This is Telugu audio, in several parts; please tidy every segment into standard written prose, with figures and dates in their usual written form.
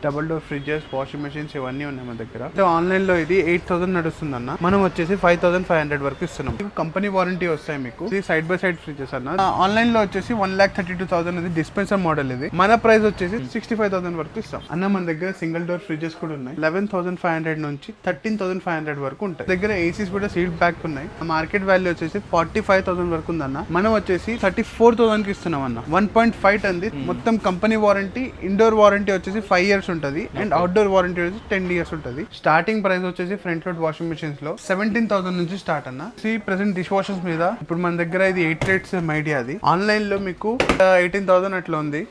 Double door fridges, washing machines ఇవన్నీ ఉన్నాయి మన దగ్గర. ఆన్లైన్ లో ఇది 8,000 నడుస్తుంది అన్న, మనం వచ్చేసి 5,500 వరకు ఇస్తున్నాం. కంపెనీ వారంటీ వస్తాయి మీకు. ఇది సైడ్ బై సైడ్ ఫ్రిడ్జెస్ అన్న. ఆన్లైన్ లో వచ్చేసి 1,32,000 ఇది డిస్పెన్సర్ మోడల్. ఇది మన ప్రైస్ వచ్చేసి 65,000 వరకు ఇస్తాం అన్న. మన దగ్గర సింగిల్ డోర్ ఫ్రిడ్జెస్ కూడా ఉన్నాయి. 11,500 నుంచి 13,500 వరకు ఉంటాయి. దగ్గర ఏసీస్ కూడా సీల్ బ్యాక్ ఉన్నాయి. మార్కెట్ వాల్యూ వచ్చేసి 45,000 వరకు ఉందన్న. మనం వచ్చేసి 34,000 కి ఇస్తున్నాం అన్న. 1.5 టన్ మొత్తం కంపెనీ వారంటీ. ఇండోర్ వారంటీ వచ్చేసి 5 years ఉంటది అండ్ అవుట్డోర్ వారంటీ వచ్చేసి 10 years ఉంటది. స్టార్టింగ్ ప్రైస్ వచ్చేసి ఫ్రంట్ లోడ్ వాషింగ్ మెషిన్స్ లో 17,000 నుంచి స్టార్ట్ అన్న. ప్రెసెంట్ డిష్ వాషర్స్ మీద ఇప్పుడు మన దగ్గర ఇది 8 rates మైడియా. అది ఆన్లైన్ లో మీకు 18,000 అట్లా ఉంది.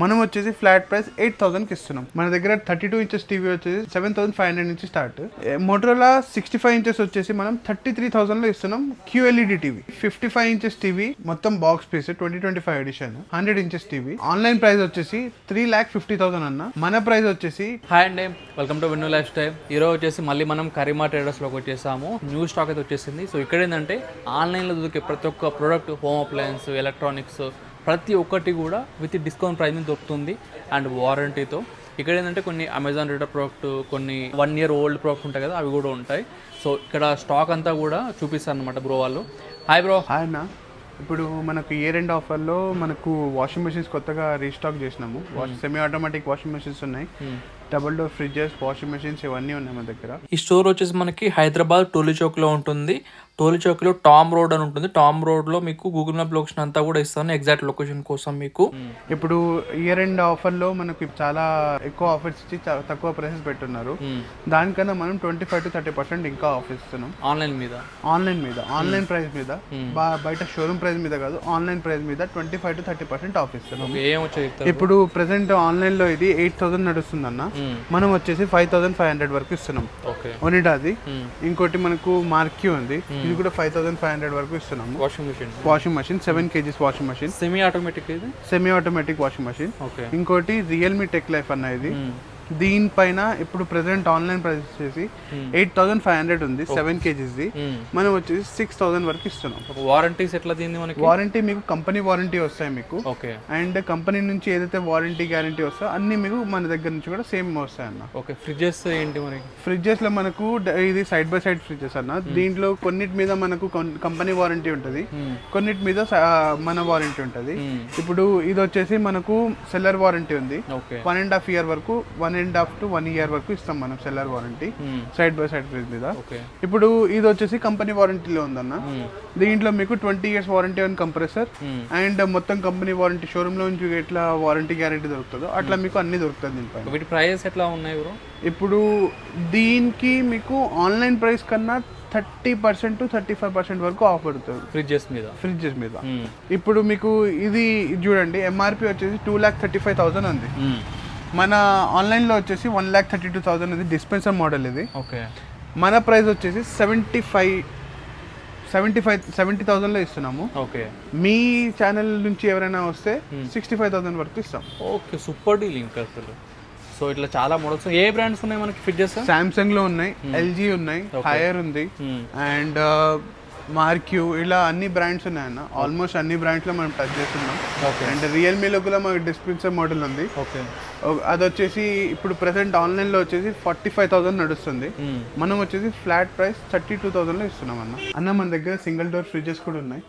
మనం వచ్చేసి ఫ్లాట్ ప్రైస్ 8,000 కి ఇస్తున్నాం. మన దగ్గర 32 inches టీవీ వచ్చేసి 7,500 నుంచి స్టార్ట్. మోటరోలా 65 inches వచ్చేసి మనం 33,000 లో ఇస్తున్నాం. QLED టీవీ 55 inches టీవీ మొత్తం box piece 2025 edition 100 inches TV. Online price వచ్చేసి 3,50,000 అన్న. మన ప్రైస్ వచ్చేసి హాయ్ అండి, welcome to Vinnu lifestyle. ఈరోజు వచ్చేసి మళ్ళీ మనం కరీమా ట్రేడర్స్లోకి వచ్చేసాము. న్యూ స్టాక్ అయితే వచ్చేసింది. సో ఇక్కడ ఏంటంటే ఆన్లైన్లో దొరికే ప్రతి ఒక్క ప్రోడక్ట్, హోమ్ అప్లయన్స్, ఎలక్ట్రానిక్స్ ప్రతి ఒక్కటి కూడా విత్ డిస్కౌంట్ ప్రైస్ మీద దొరుకుతుంది అండ్ వారంటీతో. ఇక్కడ ఏంటంటే కొన్ని అమెజాన్ రేటర్ ప్రోడక్ట్, కొన్ని 1 year ఓల్డ్ ప్రోడక్ట్ ఉంటాయి కదా, అవి కూడా ఉంటాయి. సో ఇక్కడ స్టాక్ అంతా కూడా చూపిస్తారు అనమాట బ్రో వాళ్ళు. Hi bro. హాయ్ అన్న. ఇప్పుడు మనకు ఇయర్ ఎండ్ ఆఫర్లో మనకు వాషింగ్ మెషిన్స్ కొత్తగా రీస్టాక్ చేసినాము. సెమీ ఆటోమేటిక్ వాషింగ్ మెషిన్స్ ఉన్నాయి. Double door fridges, washing machines ఇవన్నీ ఉన్నాయి మన దగ్గర. ఈ స్టోర్ వచ్చేసి మనకి హైదరాబాద్ టోలీ చౌక్ లో ఉంటుంది. టోలీ చౌక్ లో టామ్ రోడ్ అని ఉంటుంది. టామ్ రోడ్ లో మీకు గూగుల్ మ్యాప్ లొకేషన్ అంతా కూడా ఇస్తాను, ఎగ్జాక్ట్ లొకేషన్ కోసం మీకు. ఇప్పుడు ఇయర్ ఎండ్ ఆఫర్ లో మనకు చాలా ఎక్కువ ఆఫర్స్ ఇచ్చి తక్కువ ప్రైసెస్ పెట్టున్నారు. దానికన్నా మనం 25 to 30% ఇంకా ఆఫర్ ఇస్తున్నాం ఆన్లైన్ మీద. ఆన్లైన్ ప్రైస్ మీద, బయట షోరూమ్ ప్రైస్ మీద కాదు, ఆన్లైన్ ప్రైస్ మీద 25 to 30% ఆఫ్ ఇస్తున్నాం. ఇప్పుడు ప్రెసెంట్ ఆన్లైన్ లో ఇది 8,000 నడుస్తుంది అన్న. మనం వచ్చేసి 5,500 వరకు ఇస్తున్నాం. ఒనిడాది. ఇంకోటి మనకు మార్క్యూ ఉంది, ఇది కూడా 5,500 వరకు ఇస్తున్నాము. Washing machine 7 kgs washing machine, semi automatic washing machine. ఇంకోటి రియల్మీ టెక్ లైఫ్ అన్న. ఇది దీనిపైన ఇప్పుడు ప్రెసెంట్ ఆన్లైన్ ప్రైస్ వచ్చేసి 8,500 ఉంది. 7 kgs ది మనం వచ్చేసి 6,000 వరకు ఇస్తున్నాం. వారంటీస్ ఎట్లా దీన్ని మనకి? వారంటీ మీకు కంపెనీ వారంటీ వస్తాయి మీకు. అండ్ కంపెనీ నుంచి ఏదైతే వారంటీ గ్యారంటీ వస్తాయో అన్ని మీకు మన దగ్గర నుంచి కూడా సేమ్ వస్తాయి అన్న. ఓకే. ఫ్రిడ్జెస్ ఏంటి మనకి? ఫ్రిడ్జెస్ లో మనకు ఇది సైడ్ బై సైడ్ ఫ్రిడ్జెస్ అన్న. దీంట్లో కొన్నిటి మీద మనకు కంపెనీ వారంటీ ఉంటది, కొన్నిటి మీద మన వారంటీ ఉంటది. ఇప్పుడు ఇది వచ్చేసి మనకు సెల్లర్ వారంటీ ఉంది. 1.5 year వరకు, 1.5 to 1 year వరకు ఇస్తాం మనం seller warranty side by side fridge మీద. ఇప్పుడు ఇది వచ్చేసి కంపెనీ వారంటీలో ఉందన్న. దీంట్లో మీకు 20 years warranty on compressor and మొత్తం కంపెనీ వారంటీ. షోరూమ్ లో నుంచి ఎట్లా వారంటీ గ్యారంటీ దొరుకుతుందో అట్లా మీకు అన్ని దొరుకుతుంది దీనిపైన. వీటి ప్రైస్ ఎట్లా ఉన్నాయి బ్రో? ఇప్పుడు దీనికి మీకు ఆన్లైన్ ప్రైస్ కన్నా 30% to 35% వరకు ఆఫ్ పడుతుంది ఫ్రిడ్జెస్ మీద. ఇప్పుడు మీకు ఇది చూడండి, MRP వచ్చేసి 2,35,000 ఉంది. మన ఆన్లైన్లో వచ్చేసి 1,32,000 ఇది డిస్పెన్సర్ మోడల్. ఇది మన ప్రైస్ వచ్చేసి 70,000 లో ఇస్తున్నాము. మీ ఛానల్ నుంచి ఎవరైనా వస్తే 65,000 వరకు ఇస్తాం. Okay, super deal. ఇంకా అసలు సో ఇట్లా చాలా మోడల్స్. ఏ బ్రాండ్స్ ఉన్నాయి మనకి ఫ్రిడ్జెస్? సామ్సంగ్ లో ఉన్నాయి, LG ఉన్నాయి, హైయర్ ఉంది అండ్ మార్క్యూ, ఇలా అన్ని బ్రాండ్స్ ఉన్నాయన్న. ఆల్మోస్ట్ అన్ని బ్రాండ్స్ లో మనం టచ్ చేస్తున్నాం. అండ్ రియల్మీలో కూడా మనకి డిస్పెన్సర్ మోడల్ ఉంది. అది వచ్చేసి ఇప్పుడు ప్రెసెంట్ ఆన్లైన్ లో వచ్చేసి 45,000 నడుస్తుంది. మనం వచ్చేసి ఫ్లాట్ ప్రైస్ 32,000 లో ఇస్తున్నాం అన్న. మన దగ్గర సింగిల్ డోర్ ఫ్రిడ్జెస్ కూడా ఉన్నాయి.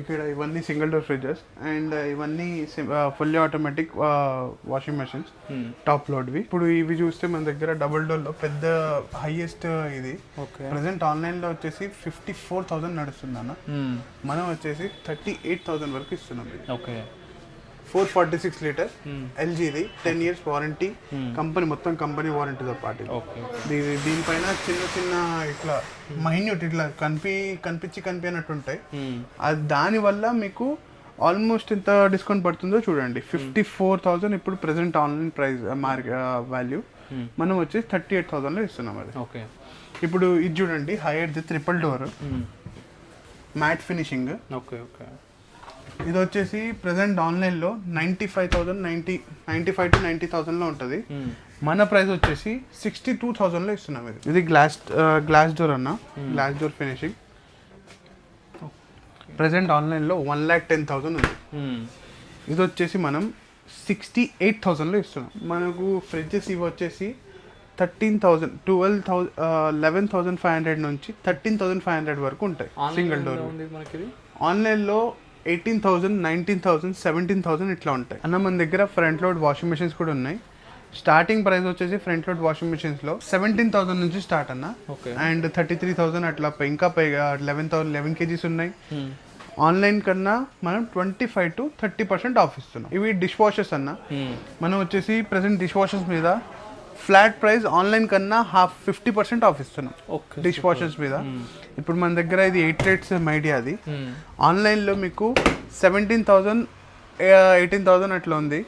ఇక్కడ ఇవన్నీ సింగిల్ డోర్ ఫ్రిడ్జెస్ అండ్ ఇవన్నీ fully automatic washing machines top లోడ్వి. ఇప్పుడు ఇవి చూస్తే మన దగ్గర డబుల్ డోర్ లో పెద్ద హైయెస్ట్ ఇది ప్రెసెంట్ ఆన్లైన్ లో వచ్చేసి 54,000 నడుస్తుంది అన్న. మనం వచ్చేసి 38,000 వరకు ఇస్తున్నాం. 446 లీటర్ LGది 10 years వారంటీ, కంపెనీ మొత్తం కంపెనీ వారంటీతో పాటు. దీనిపైన చిన్న చిన్న ఇట్లా మైన్యూట్ ఇట్లా కనిపించినట్టు ఉంటాయి. అది దానివల్ల మీకు ఆల్మోస్ట్ ఎంత డిస్కౌంట్ పడుతుందో చూడండి. 54,000 ఇప్పుడు ప్రెసెంట్ ఆన్లైన్ ప్రైస్ వాల్యూ. మనం వచ్చేసి 38,000 లో ఇస్తున్నాం అది. ఇప్పుడు ఇది చూడండి, హైయర్ది 3 డోర్ మ్యాట్ ఫినిషింగ్. ఇది వచ్చేసి ప్రెసెంట్ ఆన్లైన్ లో 95,000 to 90,000 లో ఉంటుంది. మన ప్రైస్ వచ్చేసి 62,000 లో ఇస్తున్నాం. ఇది గ్లాస్ డోర్ అన్న, glass door finishing. Present online లో 1,10,000 ఉంది. ఇది వచ్చేసి మనం 68,000లో ఇస్తున్నాం. మనకు ఫ్రిడ్జెస్ ఇవి వచ్చేసి 13,000 11,500 నుంచి 13,500 వరకు ఉంటాయి సింగిల్ డోర్. ఆన్లైన్లో 18,000, 19,000, 17,000 ఇట్లా ఉంటాయి అన్న. మన దగ్గర ఫ్రంట్ లోడ్ వాషింగ్ మెషిన్స్ కూడా ఉన్నాయి. స్టార్టింగ్ ప్రైస్ వచ్చేసి ఫ్రంట్ లోడ్ వాషింగ్ మెషిన్స్ లో 17,000 నుంచి స్టార్ట్ అన్న. అండ్ 33,000 అట్లా ఇంకా పైగా 11 kgs ఉన్నాయి. ఆన్లైన్ కన్నా మనం 25 to 30% ఆఫ్ ఇస్తున్నాం. ఇవి డిష్ వాషర్స్ అన్న. మనం వచ్చేసి ప్రెసెంట్ డిష్ వాషర్స్ మీద ఫ్లాట్ ప్రైస్ ఆన్లైన్ కన్నా 50% ఆఫ్ ఇస్తున్నాం డిష్ వాషర్స్ మీద. ఇప్పుడు మన దగ్గర ఇది 8 rates మైడియా, అది ఆన్లైన్లో మీకు 17,000, 18,000 అట్లా ఉంది.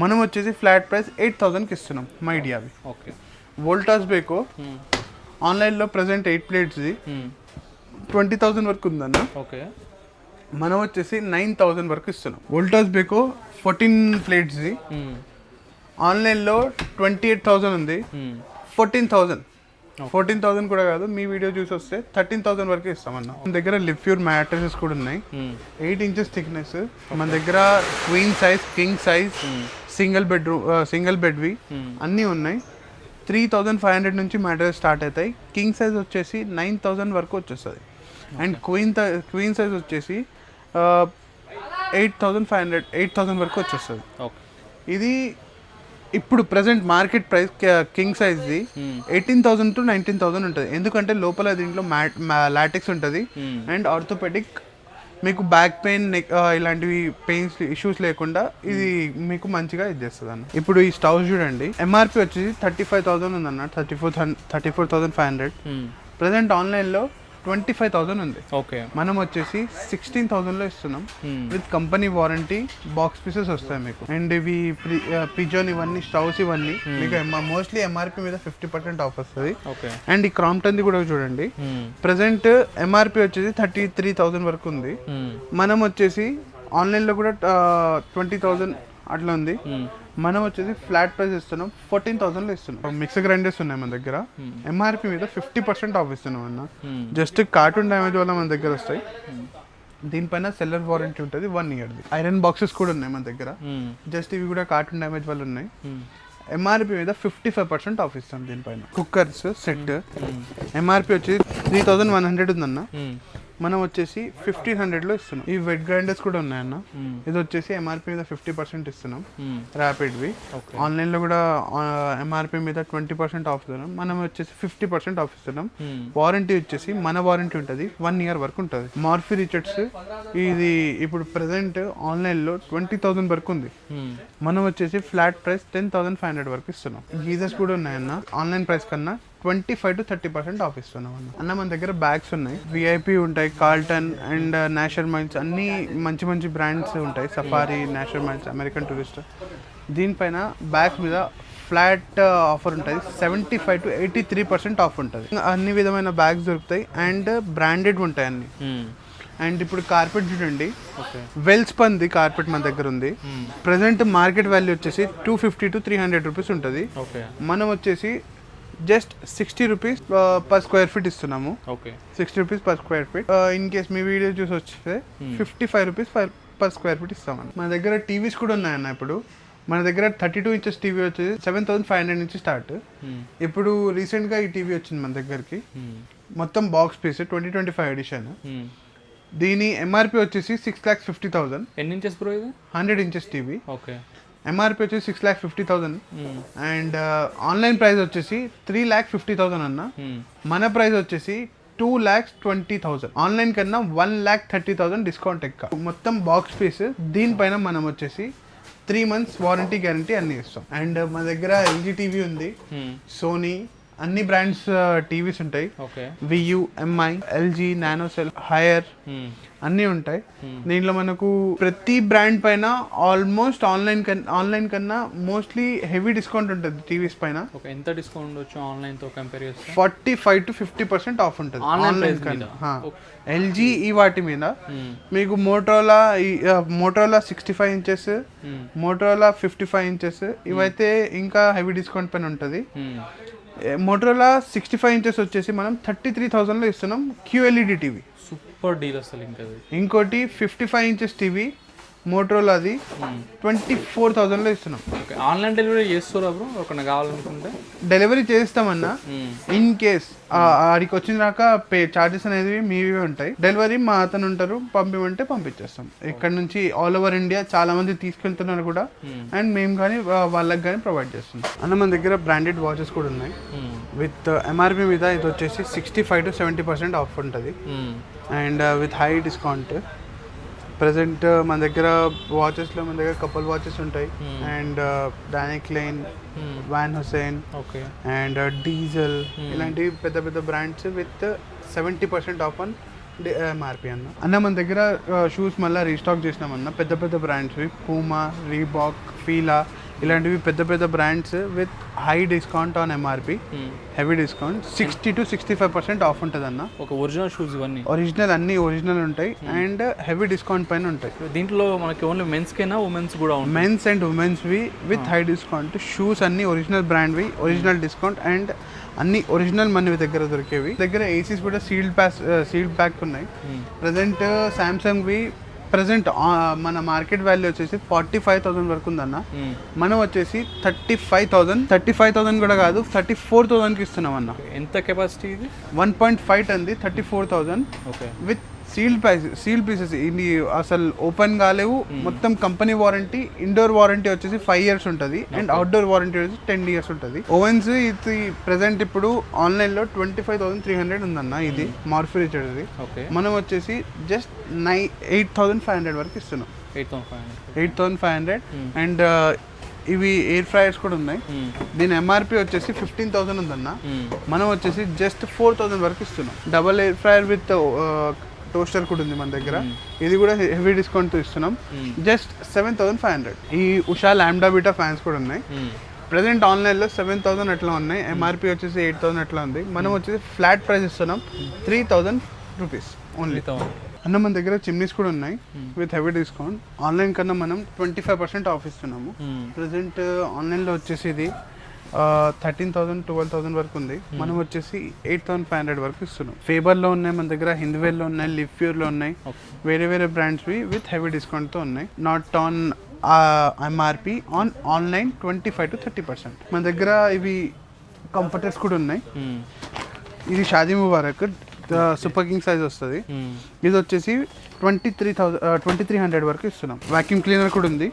మనం వచ్చేసి ఫ్లాట్ ప్రైస్ 8,000కి ఇస్తున్నాం మైడియా అవి. వోల్టాస్ బేకో ఆన్లైన్లో ప్రెసెంట్ 8 plates 20,000 వరకు ఉందన్న. మనం వచ్చేసి 9,000 వరకు ఇస్తున్నాం. వోల్టాస్ బేకో 14 plates ఆన్లైన్లో 28,000 ఉంది. 14,000 కూడా కాదు, మీ వీడియో చూసి వస్తే 13,000 వరకు ఇస్తామన్నా. మన దగ్గర లిప్యూర్ మ్యాట్రెసెస్ కూడా ఉన్నాయి. 8 inches థిక్నెస్. మన దగ్గర queen size, king size, single బెడ్వి అన్నీ ఉన్నాయి. 3,500 నుంచి మ్యాట్రెస్ స్టార్ట్ అవుతాయి. కింగ్ సైజ్ వచ్చేసి 9,000 వరకు వచ్చేస్తుంది. అండ్ క్వీన్ సైజ్ వచ్చేసి 8,000 వరకు వచ్చేస్తుంది. ఇది ఇప్పుడు ప్రెసెంట్ మార్కెట్ ప్రైస్ కింగ్ సైజ్ది 18,000 to 19,000 ఉంటుంది. ఎందుకంటే లోపల దీంట్లో లాటెక్స్ ఉంటుంది అండ్ ఆర్థోపెడిక్. మీకు బ్యాక్ పెయిన్, ఇలాంటివి పెయిన్స్ ఇష్యూస్ లేకుండా ఇది మీకు మంచిగా ఇది చేస్తుంది అన్న. ఇప్పుడు ఈ స్టవ్ చూడండి, ఎంఆర్పి వచ్చేసి 35,000 ఉందన్న. 34,500. ప్రెసెంట్ ఆన్లైన్లో 25,000 ఉంది. మనం వచ్చేసి 16,000లో ఇస్తున్నాం with company warranty. Box pieces వస్తాయి మీకు. అండ్ ఇవి పిజోన్, ఇవన్నీ స్టవ్స్, ఇవన్నీ మీకు మోస్ట్లీ ఎంఆర్పి మీద 50% ఆఫ్ వస్తుంది. అండ్ ఈ క్రాంప్టన్ది కూడా చూడండి, ప్రెసెంట్ ఎంఆర్పి వచ్చేసి 33,000 వరకు ఉంది. మనం వచ్చేసి ఆన్లైన్లో కూడా 20,000 అట్లా ఉంది. మనం వచ్చేసి ఫ్లాట్ ప్రైస్ ఇస్తున్నాం 14,000లో ఇస్తున్నాం. మిక్సర్ గ్రైండర్స్ ఉన్నాయి మన దగ్గర. ఎంఆర్పి మీద 50% ఆఫ్ ఇస్తున్నాం అన్న. జస్ట్ కార్టూన్ డ్యామేజ్ వల్ల మన దగ్గర వస్తాయి. దీనిపైన సెల్లర్ వారంటీ ఉంటుంది 1 year. ఐరన్ బాక్సెస్ కూడా ఉన్నాయి మన దగ్గర. జస్ట్ ఇవి కూడా కార్టూన్ డ్యామేజ్ వల్ల ఉన్నాయి. ఎంఆర్పి మీద 55% ఆఫ్ ఇస్తాం. దీనిపైన కుక్కర్స్ సెట్ ఎంఆర్పి వచ్చి 3,100 ఉందన్న. మనం వచ్చేసి 1,500లో ఇస్తున్నాం. ఈ వెట్ గ్రైండర్స్ కూడా ఉన్నాయన్న. ఇది వచ్చేసి ఎంఆర్పి మీద 50% ఇస్తున్నాం. ర్యాపిడ్వి ఆన్లైన్లో కూడా ఎంఆర్పి మీద 20% ఆఫ్ ఇస్తున్నాం. మనం వచ్చేసి 50% ఆఫ్ ఇస్తున్నాం. వారంటీ వచ్చేసి మన వారంటీ ఉంటుంది 1 year వరకు ఉంటుంది. మార్ఫీ రిచర్డ్స్ ఇది ఇప్పుడు ప్రెసెంట్ ఆన్లైన్లో 20,000 వరకు ఉంది. మనం వచ్చేసి ఫ్లాట్ ప్రైస్ 10,500 వరకు ఇస్తున్నాం. గీజర్స్ కూడా ఉన్నాయన్న. ఆన్లైన్ ప్రైస్ కన్నా 25 to 30% ఆఫ్ ఇస్తున్నాం అన్న. మన దగ్గర బ్యాగ్స్ ఉన్నాయి, విఐపి ఉంటాయి, కార్ల్టన్ అండ్ నేషనల్ మైల్స్, అన్ని మంచి మంచి బ్రాండ్స్ ఉంటాయి. Safari, national miles, American tourist. దీనిపైన బ్యాగ్స్ మీద ఫ్లాట్ ఆఫర్ ఉంటుంది. 75 to 83% ఆఫ్ ఉంటుంది. అన్ని విధమైన బ్యాగ్స్ దొరుకుతాయి అండ్ బ్రాండెడ్ ఉంటాయి అన్ని. అండ్ ఇప్పుడు కార్పెట్ చూడండి, వెల్స్పన్ది కార్పెట్ మన దగ్గర ఉంది. ప్రెసెంట్ మార్కెట్ వాల్యూ వచ్చేసి 250 to 300 రూపీస్ ఉంటుంది. మనం వచ్చేసి just 60 rupees per square feet ఇస్తున్నాము. 60 rupees per square feet. In case me video చూసి వస్తే 55 రూపీస్ పర్ స్క్వేర్ ఫీట్ ఇస్తామని. మన దగ్గర టీవీస్ కూడా ఉన్నాయన్న. ఇప్పుడు మన దగ్గర 32 inches టీవీ వచ్చేసి 7,500 నుంచి స్టార్ట్. ఇప్పుడు రీసెంట్గా ఈ టీవీ వచ్చింది మన దగ్గరికి. మొత్తం బాక్స్ పీస్ 2025 ఎడిషన్. దీని ఎంఆర్పి వచ్చేసి 6,50,000. ఎన్ని ఇంచెస్ బ్రో ఇది? 100 inches టీవీ. ఎంఆర్పి వచ్చేసి 6,50,000 అండ్ ఆన్లైన్ ప్రైస్ వచ్చేసి 3,50,000 అన్న. మన ప్రైస్ వచ్చేసి 2,20,000. ఆన్లైన్ కన్నా 1,30,000 డిస్కౌంట్ ఎక్కువ. మొత్తం బాక్స్ పీస్. దీనిపైన మనం వచ్చేసి 3 months వారంటీ గ్యారంటీ అన్ని ఇస్తాం. అండ్ మన దగ్గర ఎల్జీ టీవీ ఉంది, సోనీ, అన్ని బ్రాండ్స్ టీవీస్ ఉంటాయి. వియూ, ఎంఐ, ఎల్జీ, నానోసెల్, హైయర్ అన్నీ ఉంటాయి. దీంట్లో మనకు ప్రతి బ్రాండ్ పైన ఆల్మోస్ట్ ఆన్లైన్ కన్నా మోస్ట్లీ హెవీ డిస్కౌంట్ ఉంటుంది టీవీస్ పైన. ఎంత డిస్కౌంట్ వచ్చు ఆన్లైన్ తో కంపేర్ చేస్తే? 45 to 50% ఆఫ్ ఉంటుంది ఆన్లైన్ కన్నా. ఎల్జీ ఈ వాటి మీద మీకు మోటరోలా 65 inches, మోటరోలా 55 inches ఇవైతే ఇంకా హెవీ డిస్కౌంట్ పైన ఉంటుంది. మోటరోలా 65 inches వచ్చేసి మనం 33,000లో ఇస్తున్నాం. QLED టీవీ సూపర్ డీల్ అసలు. ఇంకా ఇంకోటి 55 inches టీవీ మోటరోలాది 24,000లో ఇస్తున్నాం. ఓకే, ఆన్లైన్ డెలివరీ చేస్తారా బ్రో ఒకటి కావాలనుకుంటే? డెలివరీ చేస్తామన్నా, ఇన్ కేస్ ఆడికి వచ్చినాక చార్జెస్ అనేది మీవే ఉంటాయి. డెలివరీ మా అతను ఉంటారు, పంపిమంటే పంపించేస్తాం. ఇక్కడ నుంచి ఆల్ ఓవర్ ఇండియా చాలా మంది తీసుకెళ్తున్నారు కూడా, అండ్ మేము కానీ వాళ్ళకి కానీ ప్రొవైడ్ చేస్తున్నాం అన్న. మన దగ్గర బ్రాండెడ్ వాచెస్ కూడా ఉన్నాయి. విత్ ఎంఆర్పి మీద ఇది వచ్చేసి 65 to 70% ఆఫ్ ఉంటుంది, and with high discount. Present మన దగ్గర వాచెస్లో మన దగ్గర కపుల్ వాచెస్ ఉంటాయి, and Daniel Klein, Van Heusen, okay, and Diesel, ఇలాంటివి పెద్ద పెద్ద brands with 70% off on MRP అన్న. మన దగ్గర షూస్ మళ్ళీ రీస్టాక్ చేసినామన్న. పెద్ద పెద్ద బ్రాండ్స్వి పూమా, రీబాక్, ఫీలా, ఇలాంటివి పెద్ద పెద్ద brands with high discount on MRP, heavy discount. 60 to 65% off ఉంటుంది అన్న. ఒక ఒరిజినల్ షూస్ ఇవన్నీ ఒరిజినల్, అన్ని ఒరిజినల్ ఉంటాయి, అండ్ హెవీ డిస్కౌంట్ పైన ఉంటాయి. దీంట్లో మనకి ఓన్లీ మెన్స్కేనా ఉమెన్స్ కూడా ఉంటాయి? మెన్స్ అండ్ ఉమెన్స్వి విత్ హై డిస్కౌంట్. షూస్ అన్ని ఒరిజినల్ బ్రాండ్వి, ఒరిజినల్ డిస్కౌంట్, అండ్ అన్ని ఒరిజినల్ మన దగ్గర దొరికేవి. దగ్గర ఏసీస్ కూడా సీల్డ్ ప్యాక్ ఉన్నాయి. ప్రజెంట్ సామ్సంగ్వి ప్రజెంట్ మన మార్కెట్ వాల్యూ వచ్చేసి 45,000 వరకు ఉందన్న. మనం వచ్చేసి 35,000 కూడా కాదు, 34,000కి ఇస్తున్నాం అన్న. ఎంత కెపాసిటీ ఇది? 1.5 టన్ది, 34,000 విత్ సీల్ పీసెస్. ఇది అసలు ఓపెన్ కాలేవు. మొత్తం కంపెనీ వారంటీ. ఇండోర్ వారంటీ వచ్చేసి 5 years ఉంటుంది, అండ్ అవుట్డోర్ వారంటీ వచ్చేసి 10 years ఉంటుంది. ఓవెన్స్ ఇది ప్రెసెంట్ ఇప్పుడు ఆన్లైన్లో 25,300 ఉందన్న. ఇది మార్ఫీ రిచర్డ్ది. మనం వచ్చేసి జస్ట్ 8,500 వరకు ఇస్తున్నాం. 8,500. అండ్ ఇవి ఎయిర్ ఫ్రైయర్స్ కూడా ఉన్నాయి. దీని ఎంఆర్పి వచ్చేసి 15,000 ఉందన్న. మనం వచ్చేసి జస్ట్ 4,000 వరకు ఇస్తున్నాం. Double air fryer with toaster కూడా ఉంది మన దగ్గర. ఇది కూడా హెవీ డిస్కౌంట్ ఇస్తున్నాం, జస్ట్ 7,500. ఈ ఉషా లాంబ్డా బీటా ఫ్యాన్స్ కూడా ఉన్నాయి. ప్రెసెంట్ ఆన్లైన్లో 7,000 అట్లా ఉన్నాయి, ఎంఆర్పి వచ్చేసి 8,000 అట్లా ఉంది. మనం వచ్చేసి ఫ్లాట్ ప్రైస్ ఇస్తున్నాం, 3,000 రూపీస్ ఓన్లీ అన్న. మన దగ్గర చిమ్నీస్ కూడా ఉన్నాయి విత్ హెవీ డిస్కౌంట్. ఆన్లైన్ కన్నా మనం 25% ఆఫ్ ఇస్తున్నాము. ప్రెసెంట్ ఆన్లైన్లో వచ్చేసి ఇది 13,000 12,000 వరకు ఉంది. మనం వచ్చేసి 8,500 వరకు ఇస్తున్నాం. ఫేబర్లో ఉన్నాయి మన దగ్గర, హిందవేల్లో ఉన్నాయి, లివ్ ప్యూర్లో ఉన్నాయి, వేరే వేరే బ్రాండ్స్వి విత్ హెవీ డిస్కౌంట్తో ఉన్నాయి. Not on MRP, on online 25 to 30%. మన దగ్గర ఇవి కంఫర్టర్స్ కూడా ఉన్నాయి. ఇది Shaadi Mubarak super king size వస్తుంది. ఇది వచ్చేసి 2300 వరకు ఇస్తున్నాం. వాక్యూమ్ క్లీనర్ కూడా ఉంది.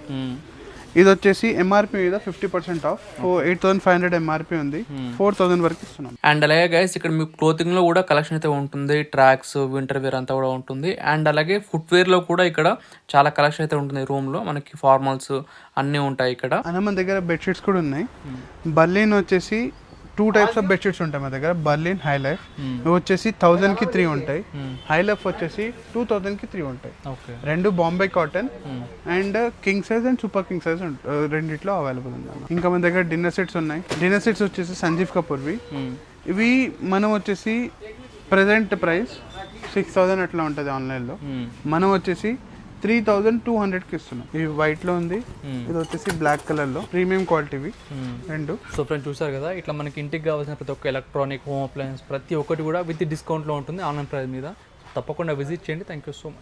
ఇది వచ్చేసి ఎంఆర్పి మీద 50% ఆఫ్. 8,500 ఎంఆర్పి ఉంది, 4,000 వరకు ఇస్తున్నాం. అండ్ అలాగే గైస్ ఇక్కడ మీకు క్లోతింగ్ లో కూడా కలెక్షన్ అయితే ఉంటుంది. ట్రాక్స్, వింటర్ వేర్ అంతా కూడా ఉంటుంది. అండ్ అలాగే ఫుట్ వేర్ లో కూడా ఇక్కడ చాలా కలెక్షన్ అయితే ఉంటుంది. రూమ్ లో మనకి ఫార్మల్స్ అన్నీ ఉంటాయి ఇక్కడ. అన్న మన దగ్గర బెడ్షీట్స్ కూడా ఉన్నాయి. బర్లిన్ వచ్చేసి 2 types ఆఫ్ బెడ్షీట్స్ ఉంటాయి మన దగ్గర. Berlin, high life. ఇవి వచ్చేసి 1,000కి 3 ఉంటాయి. హై లైఫ్ వచ్చేసి 2,000కి 3 ఉంటాయి. రెండు Bombay cotton, and king size and super king size రెండిట్లో అవైలబుల్ ఉంది. ఇంకా మన దగ్గర డిన్నర్ సెట్స్ ఉన్నాయి. డిన్నర్ సెట్స్ వచ్చేసి సంజీవ్ కపూర్వి. ఇవి మనం వచ్చేసి ప్రెసెంట్ ప్రైస్ 6,000 అట్లా ఉంటుంది ఆన్లైన్లో. మనం వచ్చేసి 3,200కి ఇస్తున్నాం. ఇది వైట్ లో ఉంది, ఇది వచ్చేసి బ్లాక్ కలర్ లో. ప్రీమియం క్వాలిటీవి రెండు. సో ఫ్రెండ్స్ చూసారు కదా, ఇట్లా మనకి ఇంటికి కావాల్సిన ప్రతి ఒక్క ఎలక్ట్రానిక్, హోమ్ అప్లయన్స్ ప్రతి ఒక్కటి కూడా విత్ డిస్కౌంట్ లో ఉంటుంది ఆన్లైన్ ప్రైస్ మీద. తప్పకుండా విజిట్ చేయండి. Thank you so much.